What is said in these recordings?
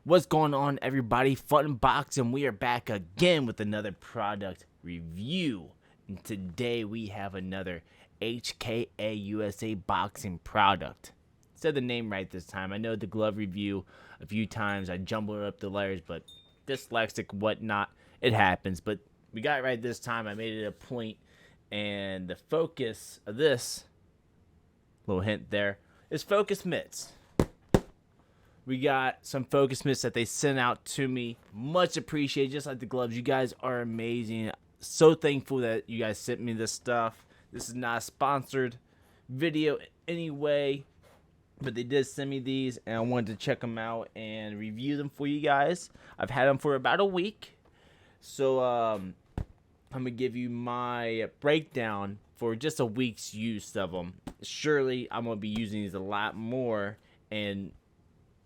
What's going on, everybody? Fun Boxing. We are back again with another product review. And today we have another HKA USA boxing product. Said the name right this time. I know the glove review a few times. I jumbled up the letters, but dyslexic, whatnot, it happens. But we got it right this time. I made it a point, and the focus of this, little hint there, is Focus Mitts. We got some Focus Mitts that they sent out to me. Much appreciated, just like the gloves. You guys are amazing. So thankful that you guys sent me this stuff. This is not a sponsored video anyway, but they did send me these, and I wanted to check them out and review them for you guys. I've had them for about a week, so I'm going to give you my breakdown for just a week's use of them. Surely I'm going to be using these a lot more, and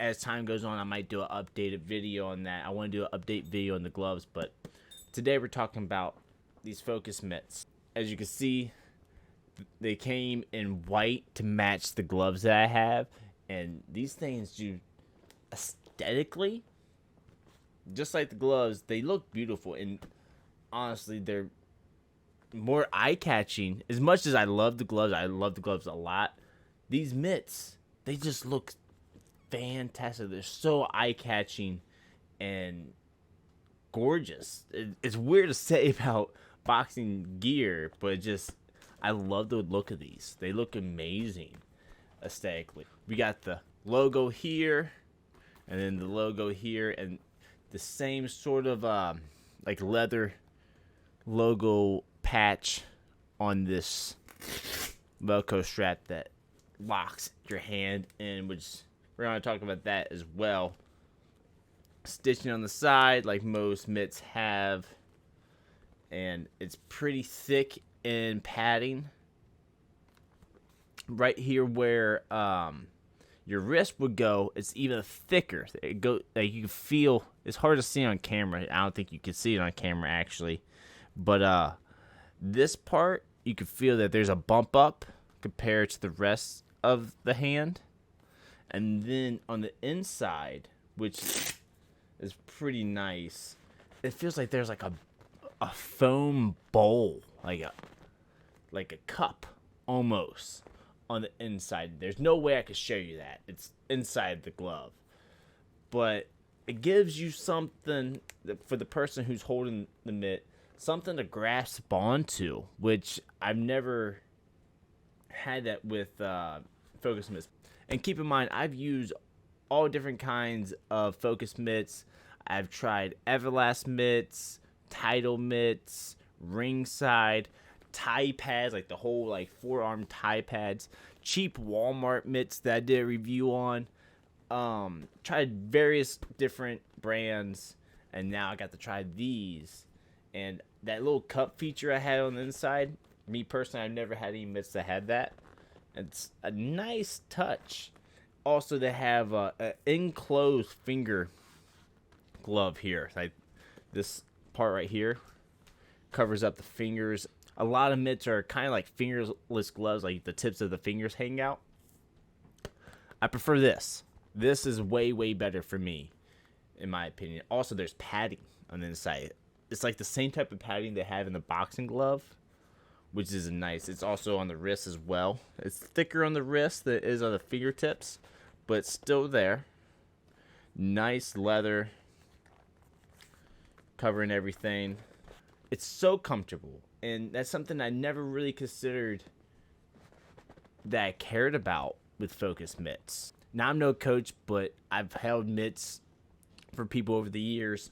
as time goes on, I might do an updated video on that. I want to do an update video on the gloves, but today we're talking about these Focus Mitts. As you can see, they came in white to match the gloves that I have, and these things do aesthetically, just like the gloves, they look beautiful, and honestly, they're more eye-catching. As much as I love the gloves a lot, these mitts, they just look fantastic. They're so eye-catching and gorgeous. It's weird to say about boxing gear, but I love the look of these. They look amazing aesthetically. We got the logo here, and then the logo here, and the same sort of like leather logo patch on this Velcro strap that locks your hand in, which we're going to talk about that as well. Stitching on the side like most mitts have, and it's pretty thick in padding. Right here where your wrist would go, it's even thicker. Like you can feel, it's hard to see on camera. I don't think you can see it on camera actually, but this part you can feel that there's a bump up compared to the rest of the hand. And then on the inside, which is pretty nice, it feels like there's like a foam bowl, like a cup almost on the inside. There's no way I could show you that. It's inside the glove. But it gives you something for the person who's holding the mitt, something to grasp onto, which I've never had that with Focus Mitts. And keep in mind, I've used all different kinds of Focus Mitts. I've tried Everlast mitts, Title mitts, ringside, tie pads, like the whole like forearm tie pads, cheap Walmart mitts that I did a review on. Tried various different brands, and now I got to try these. And that little cup feature I had on the inside, me personally, I've never had any mitts that had that. It's a nice touch. Also, they have an enclosed finger glove here. Like this part right here covers up the fingers. A lot of mitts are kind of like fingerless gloves, like the tips of the fingers hang out. I prefer this. This is way, way better for me, in my opinion. Also, there's padding on the inside. It's like the same type of padding they have in the boxing glove, which is nice. It's also on the wrist as well. It's thicker on the wrist than it is on the fingertips, but it's still there. Nice leather covering everything. It's so comfortable, and that's something I never really considered that I cared about with Focus Mitts. Now, I'm no coach, but I've held mitts for people over the years,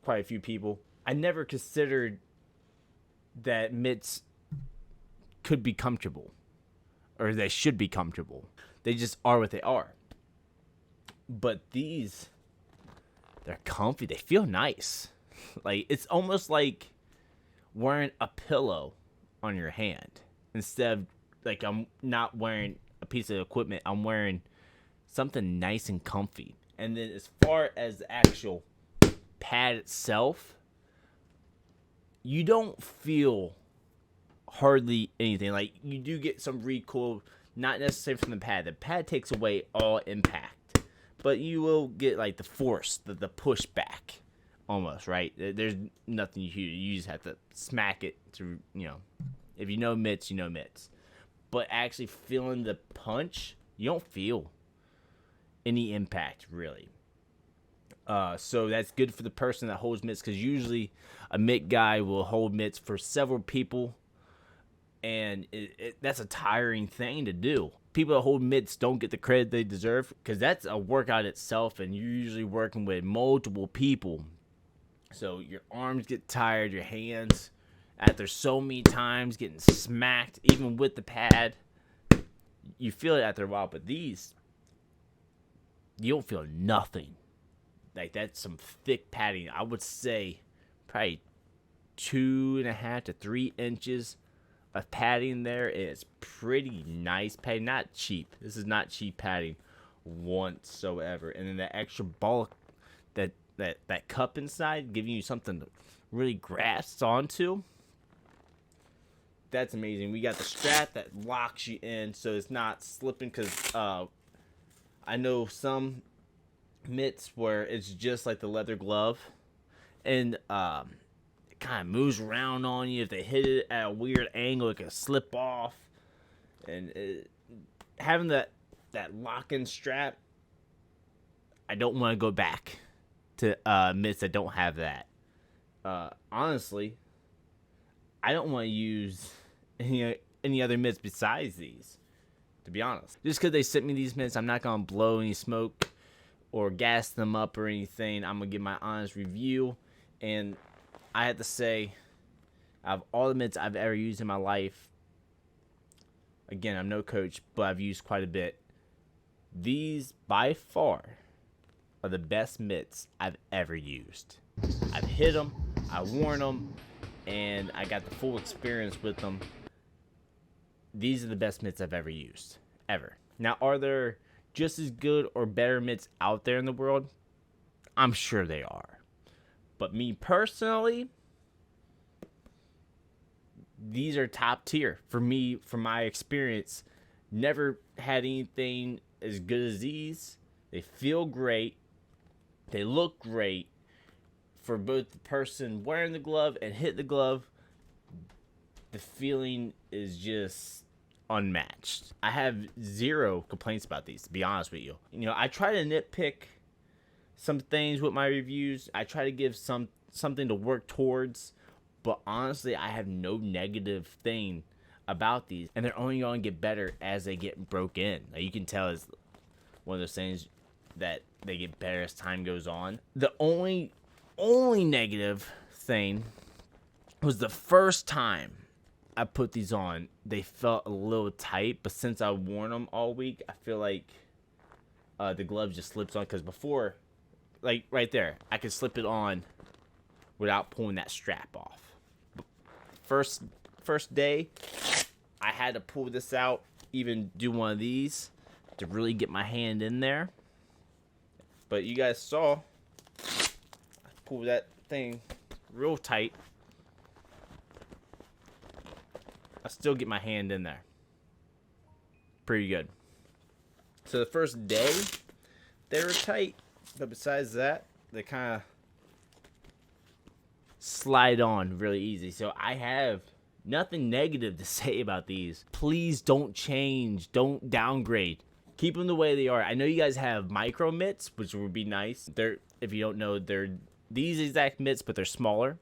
quite a few people. I never considered that mitts could be comfortable, or they should be comfortable. They just are what they are. But these, they're comfy. They feel nice. Like, it's almost like wearing a pillow on your hand. Instead of, like, I'm not wearing a piece of equipment. I'm wearing something nice and comfy. And then as far as the actual pad itself, you don't feel hardly anything. Like, you do get some recoil, not necessarily from the pad. The pad takes away all impact. but you will get like the force, the pushback, almost, right? There's nothing you just have to smack it to, if you know mitts, you know mitts. But actually feeling the punch, you don't feel any impact really. So that's good for the person that holds mitts, because usually a mitt guy will hold mitts for several people, and that's a tiring thing to do. People that hold mitts don't get the credit they deserve, because that's a workout itself, and you're usually working with multiple people. So your arms get tired, your hands, after so many times getting smacked, even with the pad, you feel it after a while. But these, you don't feel nothing. Like, that's some thick padding. I would say probably 2.5 to 3 inches of padding there. It's pretty nice padding, not cheap. This is not cheap padding whatsoever. And then the extra bulk, that cup inside, giving you something to really grasp onto. That's amazing. We got the strap that locks you in so it's not slipping, because I know some mitts where it's just like the leather glove, and it kind of moves around on you. If they hit it at a weird angle, it can slip off. And having that lock-in strap, I don't want to go back to mitts that don't have that. Honestly, I don't want to use any other mitts besides these, to be honest. Just because they sent me these mitts, I'm not going to blow any smoke or gas them up or anything. I'm going to give my honest review. And I have to say, out of all the mitts I've ever used in my life, again, I'm no coach, but I've used quite a bit. These, by far, are the best mitts I've ever used. I've hit them, I've worn them, and I got the full experience with them. These are the best mitts I've ever used, ever. Now, are there just as good or better mitts out there in the world? I'm sure they are. But me personally, these are top tier. For me, from my experience, never had anything as good as these. They feel great. They look great. For both the person wearing the glove and hit the glove, the feeling is just unmatched. I have zero complaints about these, to be honest with you. I try to nitpick some things with my reviews. I try to give something to work towards, but honestly, I have no negative thing about these, and they're only going to get better as they get broke in. Like, you can tell it's one of those things that they get better as time goes on. The only negative thing was the first time I put these on, they felt a little tight, but since I've worn them all week, I feel like the glove just slips on, because before, like right there, I could slip it on without pulling that strap off. First day, I had to pull this out, even do one of these to really get my hand in there. But you guys saw, I pulled that thing real tight. I still get my hand in there. Pretty good. So the first day, they were tight. But besides that, they kind of slide on really easy. So I have nothing negative to say about these. Please don't change. Don't downgrade. Keep them the way they are. I know you guys have micro mitts, which would be nice. They're, if you don't know, they're these exact mitts, but they're smaller.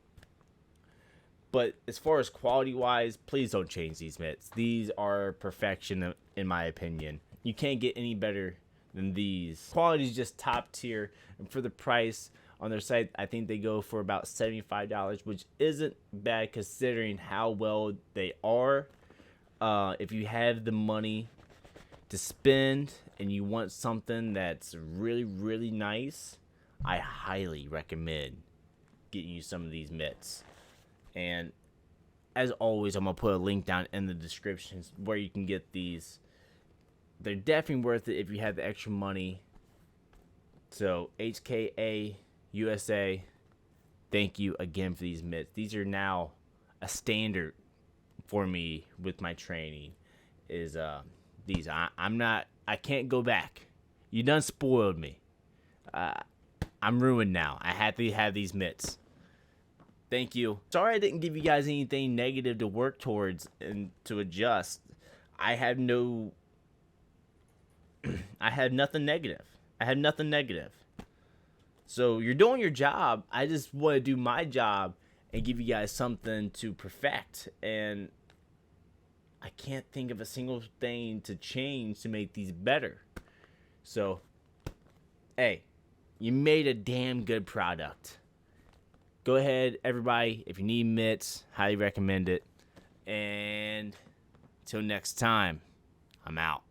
But as far as quality-wise, please don't change these mitts. These are perfection, in my opinion. You can't get any better than these. Quality is just top tier. And for the price on their site, I think they go for about $75, which isn't bad considering how well they are. If you have the money to spend and you want something that's really, really nice, I highly recommend getting you some of these mitts. And as always, I'm going to put a link down in the description where you can get these. They're definitely worth it if you have the extra money. So, HKA USA, thank you again for these mitts. These are now a standard for me with my training. Is these. I can't go back. You done spoiled me. I'm ruined now. I had to have these mitts. Thank you. Sorry I didn't give you guys anything negative to work towards and to adjust. I had no... I had nothing negative. So you're doing your job. I just want to do my job and give you guys something to perfect. And I can't think of a single thing to change to make these better. So, hey, you made a damn good product. Go ahead, everybody. If you need mitts, highly recommend it. And until next time, I'm out.